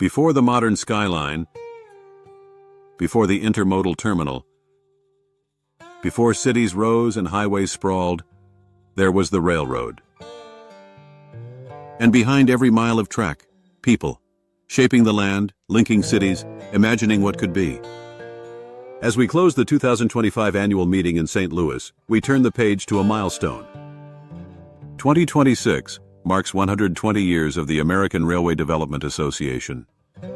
Before the modern skyline, before the intermodal terminal, before cities rose and highways sprawled, there was the railroad. And behind every mile of track, people, shaping the land, linking cities, imagining what could be. As we close the 2025 annual meeting in St. Louis, we turn the page to a milestone. 2026 marks 120 years of the American Railway Development Association,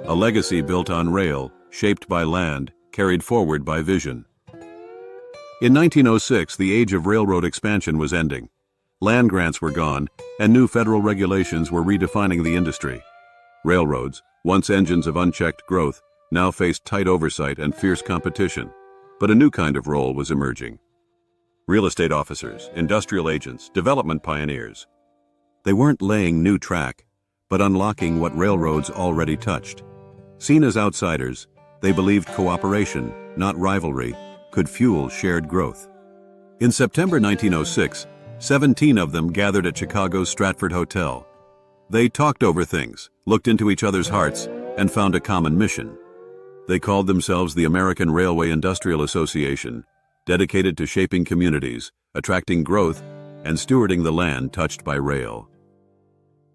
a legacy built on rail, shaped by land, carried forward by vision. In 1906, the age of railroad expansion was ending. Land grants were gone, and new federal regulations were redefining the industry. Railroads, once engines of unchecked growth, now faced tight oversight and fierce competition. But a new kind of role was emerging. Real estate officers, industrial agents, development pioneers. They weren't laying new track, but unlocking what railroads already touched. Seen as outsiders, they believed cooperation, not rivalry, could fuel shared growth. In September 1906, 17 of them gathered at Chicago's Stratford Hotel. They talked over things, looked into each other's hearts, and found a common mission. They called themselves the American Railway Industrial Association, dedicated to shaping communities, attracting growth, and stewarding the land touched by rail.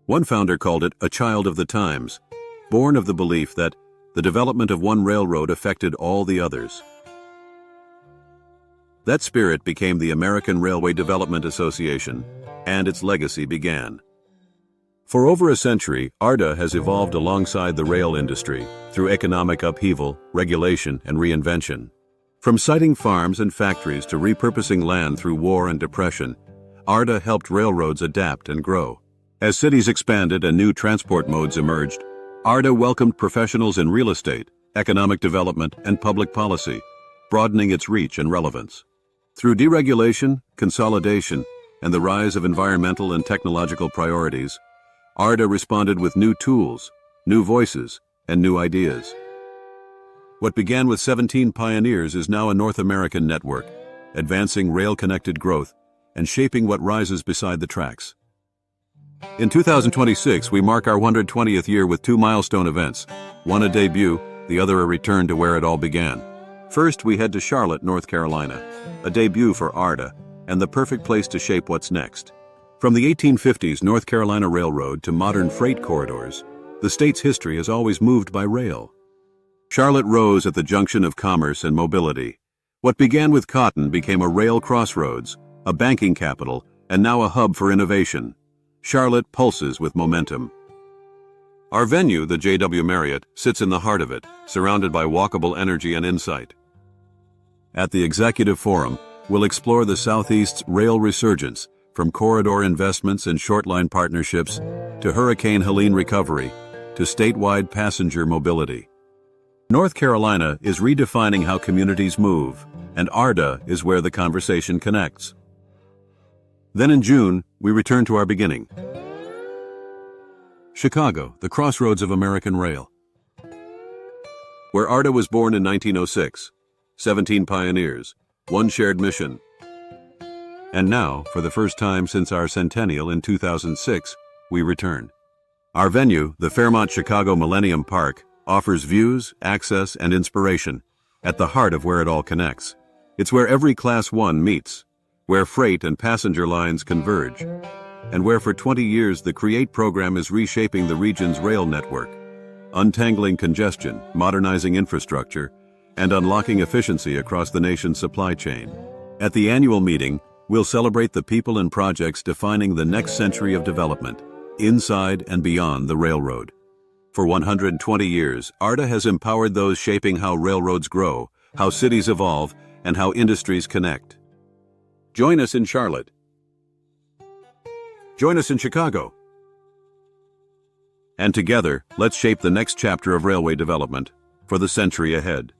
One founder called it a child of the times, born of the belief that the development of one railroad affected all the others. That spirit became the American Railway Development Association, and its legacy began. For over a century, ARDA has evolved alongside the rail industry through economic upheaval, regulation, and reinvention. From siting farms and factories to repurposing land through war and depression, ARDA helped railroads adapt and grow. As cities expanded and new transport modes emerged, ARDA welcomed professionals in real estate, economic development, and public policy, broadening its reach and relevance. Through deregulation, consolidation, and the rise of environmental and technological priorities, ARDA responded with new tools, new voices, and new ideas. What began with 17 pioneers is now a North American network, advancing rail-connected growth and shaping what rises beside the tracks. In 2026, we mark our 120th year with two milestone events, one a debut, the other a return to where it all began. First, we head to Charlotte, North Carolina, a debut for ARDA, and the perfect place to shape what's next. From the 1850s North Carolina Railroad to modern freight corridors, the state's history has always moved by rail. Charlotte rose at the junction of commerce and mobility. What began with cotton became a rail crossroads, a banking capital, and now a hub for innovation. Charlotte pulses with momentum. Our venue, the J.W. Marriott, sits in the heart of it, surrounded by walkable energy and insight. At the Executive Forum, we'll explore the Southeast's rail resurgence, from corridor investments and short-line partnerships to Hurricane Helene recovery to statewide passenger mobility. North Carolina is redefining how communities move, and ARDA is where the conversation connects. Then in June, we return to our beginning. Chicago, the crossroads of American rail. Where ARDA was born in 1906, 17 pioneers, one shared mission. And now, for the first time since our centennial in 2006, we return. Our venue, the Fairmont Chicago Millennium Park, offers views, access, and inspiration, at the heart of where it all connects. It's where every Class 1 meets, where freight and passenger lines converge, and where for 20 years the CREATE program is reshaping the region's rail network, untangling congestion, modernizing infrastructure, and unlocking efficiency across the nation's supply chain. At the annual meeting, we'll celebrate the people and projects defining the next century of development, inside and beyond the railroad. For 120 years, ARDA has empowered those shaping how railroads grow, how cities evolve, and how industries connect. Join us in Charlotte. Join us in Chicago. And together, let's shape the next chapter of railway development for the century ahead.